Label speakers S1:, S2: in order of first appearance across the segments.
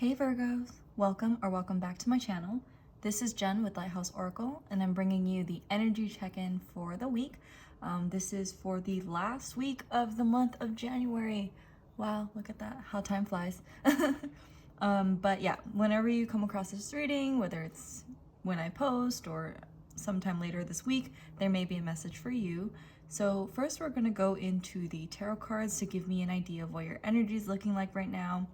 S1: Hey Virgos, welcome back to my channel. This is Jen with Lighthouse Oracle, and I'm bringing you the energy check-in for the week. This is for the last week of the month of January. Wow, look at that, how time flies. But yeah, whenever you come across this reading, whether it's when I post or sometime later this week, there may be a message for you. So first we're going to go into the tarot cards to give me an idea of what your energy is looking like right now.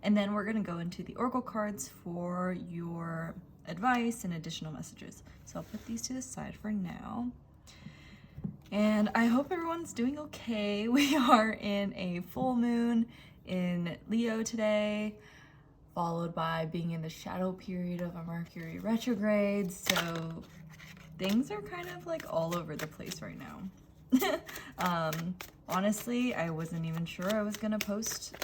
S1: And then we're going to go into the oracle cards for your advice and additional messages. So I'll put these to the side for now. And I hope everyone's doing okay. We are in a full moon in Leo today, followed by being in the shadow period of a Mercury retrograde. So things are kind of like all over the place right now. Honestly, I wasn't even sure I was going to post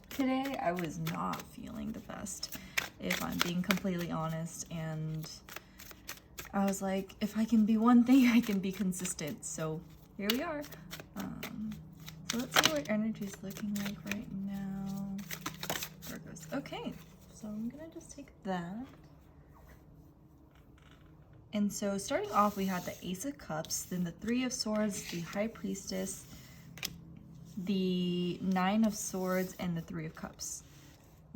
S1: today. I was not feeling the best, if I'm being completely honest, and I was like, if I can be one thing, I can be consistent. So here we are. So let's see what energy is looking like right now. Virgos. Okay, so I'm gonna just take that. And so starting off, we had the Ace of Cups, then the Three of Swords, the High Priestess, the Nine of Swords, and the Three of Cups.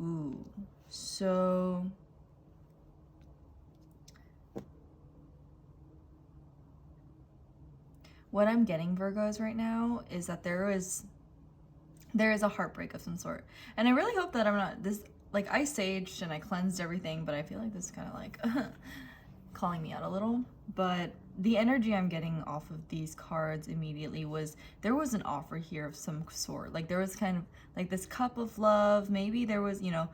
S1: Ooh, so what I'm getting, Virgos, right now is that there is a heartbreak of some sort. And I really hope that I'm not this, like, I saged and I cleansed everything, but I feel like this is kind of like calling me out a little. But the energy I'm getting off of these cards immediately was there was an offer here of some sort. Like there was kind of like this cup of love. Maybe there was, you know,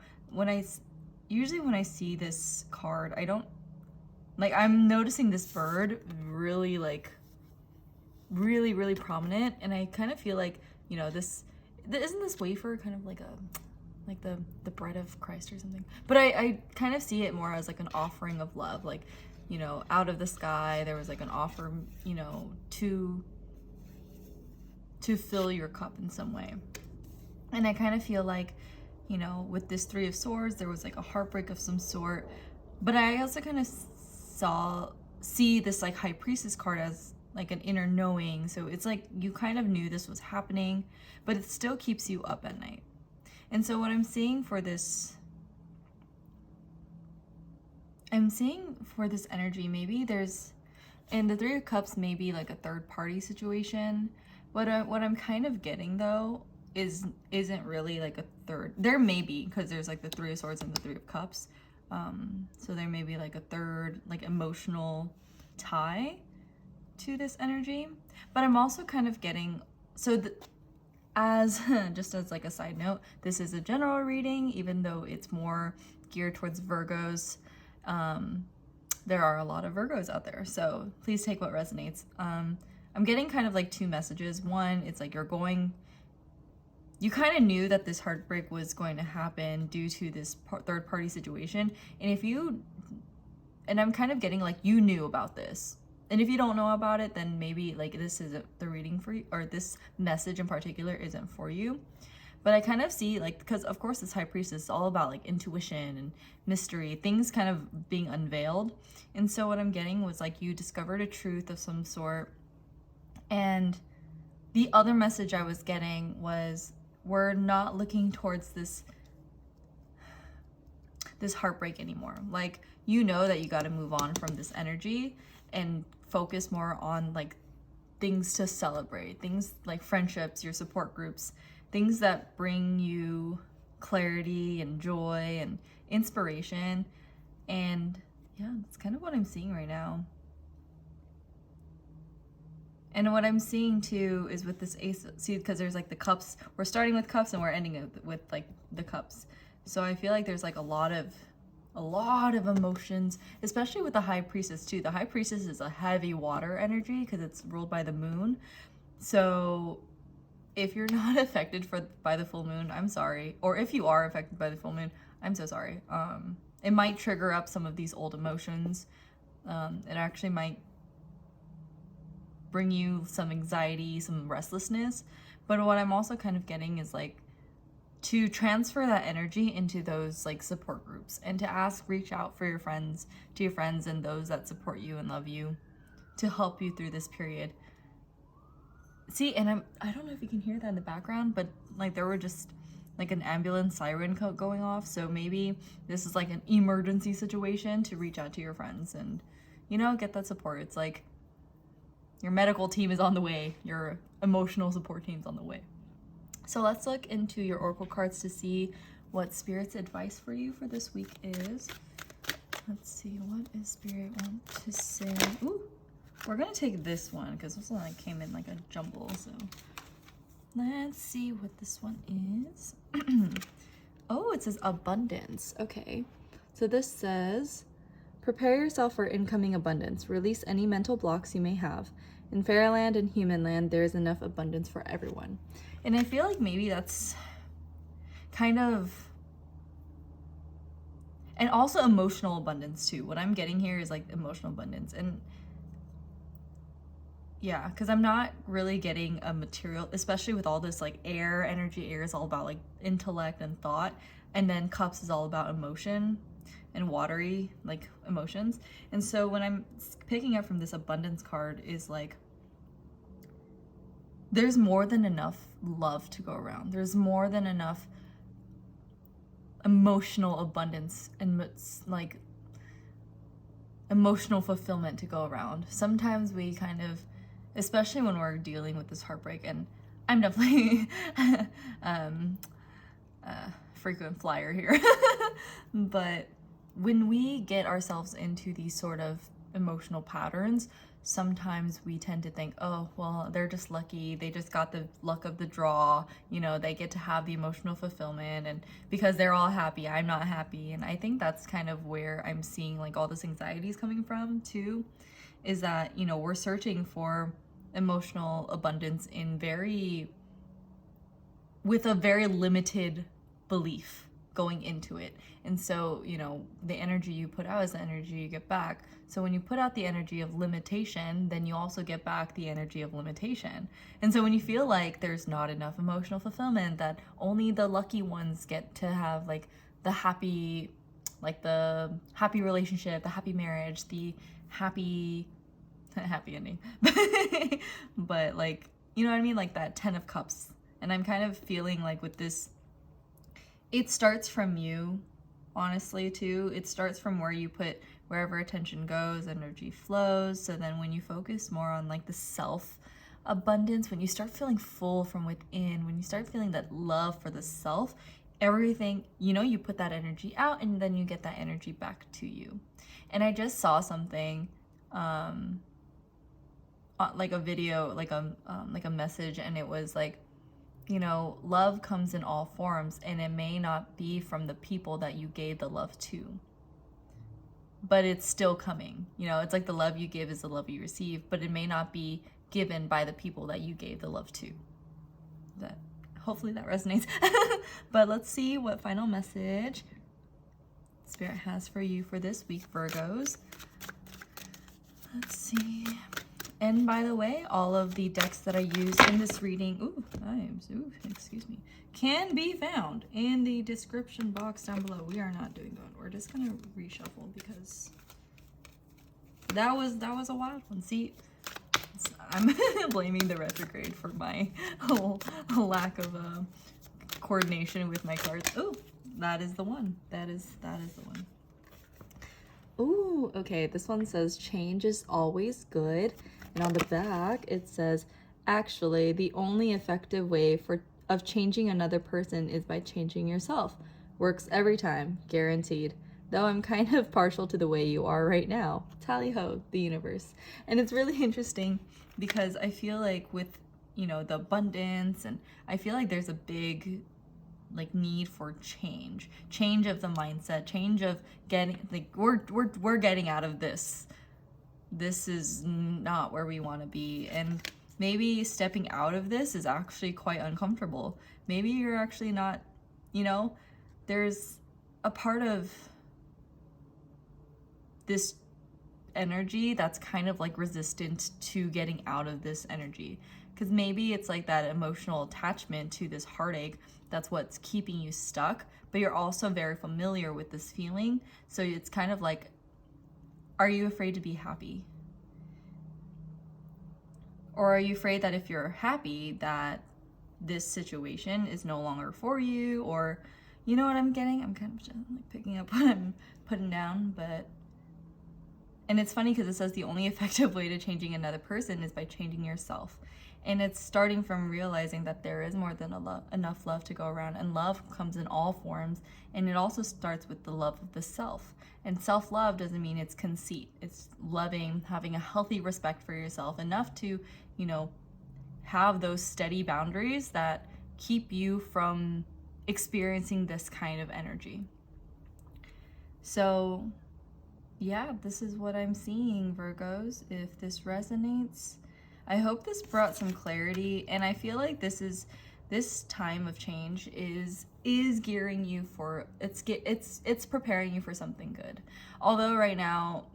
S1: usually when I see this card, I don't, like, I'm noticing this bird really, like, really prominent. And I kind of feel like, you know, isn't this wafer kind of like the bread of Christ or something? But I kind of see it more as like an offering of love, like, you know, out of the sky, there was like an offer, you know, to fill your cup in some way. And I kind of feel like, you know, with this Three of Swords, there was like a heartbreak of some sort. But I also kind of see this like High Priestess card as like an inner knowing. So it's like you kind of knew this was happening, but it still keeps you up at night. And so what I'm seeing for this energy, maybe there's, in the Three of Cups, maybe like a third party situation. What I'm kind of getting though isn't really like a third. There may be, because there's like the Three of Swords and the Three of Cups. So there may be like a third like emotional tie to this energy. But I'm also kind of getting, as just as like a side note, this is a general reading, even though it's more geared towards Virgos. There are a lot of Virgos out there, so please take what resonates. I'm getting kind of like two messages. One, it's like you kind of knew that this heartbreak was going to happen due to this third party situation. And I'm kind of getting like you knew about this. And if you don't know about it, then maybe like this isn't the reading for you, or this message in particular isn't for you. But I kind of see, like, because of course this High Priestess is all about like intuition and mystery, things kind of being unveiled. And so what I'm getting was like you discovered a truth of some sort. And the other message I was getting was we're not looking towards this heartbreak anymore. Like, you know that you got to move on from this energy and focus more on like things to celebrate, things like friendships, your support groups, things that bring you clarity and joy and inspiration. And yeah, that's kind of what I'm seeing right now. And what I'm seeing too is with this Ace, see, because there's like the cups, we're starting with cups and we're ending with like the cups. So I feel like there's like a lot of emotions, especially with the High Priestess too. The High Priestess is a heavy water energy because it's ruled by the moon. So if you're not affected by the full moon, I'm sorry. Or if you are affected by the full moon, I'm so sorry. It might trigger up some of these old emotions. It actually might bring you some anxiety, some restlessness. But what I'm also kind of getting is like to transfer that energy into those like support groups, and to reach out for your friends, to your friends and those that support you and love you, to help you through this period. See, and I don't know if you can hear that in the background, but like there were just like an ambulance siren going off. So maybe this is like an emergency situation to reach out to your friends and, you know, get that support. It's like your medical team is on the way, your emotional support team's on the way. So let's look into your oracle cards to see what Spirit's advice for you for this week is. Let's see, what does Spirit want to say? Ooh, we're gonna take this one because this one like came in like a jumble. So let's see what this one is. Oh, it says abundance. Okay, so this says, prepare yourself for incoming abundance. Release any mental blocks you may have. In Fairyland and Humanland, there is enough abundance for everyone. And I feel like maybe that's kind of, and also emotional abundance too. What I'm getting here is like emotional abundance. And yeah, because I'm not really getting a material, especially with all this like air energy. Air is all about like intellect and thought. And then cups is all about emotion and watery like emotions. And so when I'm picking up from this abundance card is like, there's more than enough love to go around. There's more than enough emotional abundance and like emotional fulfillment to go around. Sometimes we kind of, especially when we're dealing with this heartbreak, and I'm definitely frequent flyer here, but when we get ourselves into these sort of emotional patterns, sometimes we tend to think, oh, well, they're just lucky. They just got the luck of the draw. You know, they get to have the emotional fulfillment, and because they're all happy, I'm not happy. And I think that's kind of where I'm seeing like all this anxiety is coming from too, is that, you know, we're searching for emotional abundance with a very limited belief going into it. And so, you know, the energy you put out is the energy you get back. So when you put out the energy of limitation, then you also get back the energy of limitation. And so when you feel like there's not enough emotional fulfillment, that only the lucky ones get to have like the happy relationship, the happy marriage, the happy ending. But like, you know what I mean? Like that 10 of Cups. And I'm kind of feeling like with this, it starts from you, honestly, too. It starts from where you put, wherever attention goes, energy flows. So then when you focus more on like the self abundance, when you start feeling full from within, when you start feeling that love for the self, everything, you know, you put that energy out and then you get that energy back to you. And I just saw something, like a video, like a message, and it was like, you know, love comes in all forms, and it may not be from the people that you gave the love to, but it's still coming. You know, it's like the love you give is the love you receive, but it may not be given by the people that you gave the love to. That, hopefully that resonates. But let's see what final message Spirit has for you for this week, Virgos. Let's see. And by the way, all of the decks that I used in this reading, excuse me, can be found in the description box down below. We are not doing that. We're just gonna reshuffle because that was a wild one. See, I'm blaming the retrograde for my whole lack of coordination with my cards. Oh, that is the one. That is the one. Ooh, okay. This one says change is always good. And on the back, it says, actually, the only effective way of changing another person is by changing yourself. Works every time, guaranteed. Though I'm kind of partial to the way you are right now. Tally-ho, the universe. And it's really interesting because I feel like with, you know, the abundance, and I feel like there's a big like need for change of the mindset, change of getting, like, we're getting out of this. This is not where we want to be. And maybe stepping out of this is actually quite uncomfortable. Maybe you're actually not, you know, there's a part of this energy that's kind of like resistant to getting out of this energy. Because maybe it's like that emotional attachment to this heartache that's what's keeping you stuck, but you're also very familiar with this feeling. So it's kind of like, are you afraid to be happy? Or are you afraid that if you're happy that this situation is no longer for you? Or, you know what I'm getting? I'm kind of just like picking up what I'm putting down, and it's funny because it says the only effective way to changing another person is by changing yourself. And it's starting from realizing that there is more than enough love to go around, and love comes in all forms. And it also starts with the love of the self. And self-love doesn't mean it's conceit. It's loving, having a healthy respect for yourself, enough to, have those steady boundaries that keep you from experiencing this kind of energy. So yeah, this is what I'm seeing, Virgos. If this resonates, I hope this brought some clarity, and I feel like this time of change is gearing you for, it's preparing you for something good. Although right now,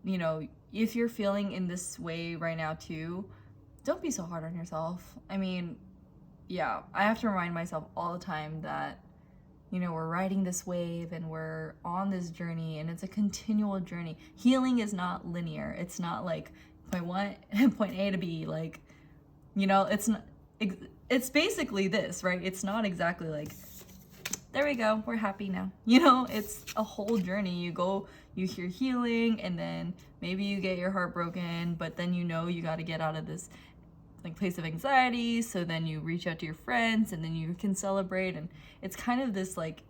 S1: if you're feeling in this way right now too, don't be so hard on yourself. I mean, yeah, I have to remind myself all the time that we're riding this wave and we're on this journey, and it's a continual journey. Healing is not linear. It's not like point A to B, like, it's not, it's basically this, right? It's not exactly like, there we go, we're happy now. It's a whole journey. You hear healing, and then maybe you get your heart broken, but then you got to get out of this like place of anxiety, so then you reach out to your friends, and then you can celebrate, and it's kind of this like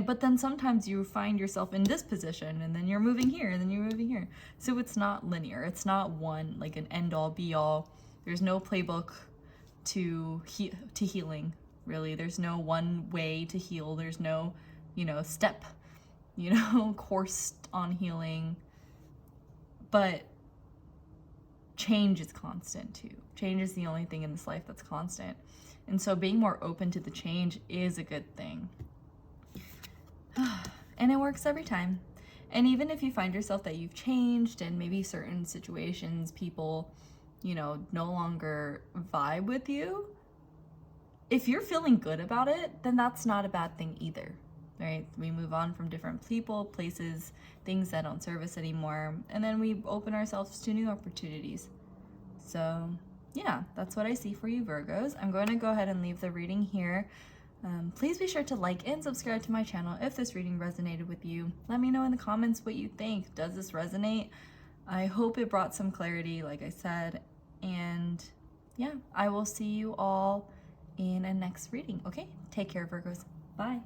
S1: but then sometimes you find yourself in this position, and then you're moving here, and then you're moving here. So it's not linear. It's not one like an end all be all. There's no playbook to healing, really. There's no one way to heal. There's no step course on healing. But change is constant too. Change is the only thing in this life that's constant. And so being more open to the change is a good thing. And it works every time. And even if you find yourself that you've changed, and maybe certain situations, people, no longer vibe with you, if you're feeling good about it, then that's not a bad thing either, right? We move on from different people, places, things that don't serve us anymore, and then we open ourselves to new opportunities. So yeah, that's what I see for you, Virgos. I'm going to go ahead and leave the reading here. Please be sure to like and subscribe to my channel if this reading resonated with you. Let me know in the comments what you think. Does this resonate? I hope it brought some clarity, like I said. And yeah, I will see you all in a next reading. Okay, take care, Virgos. Bye.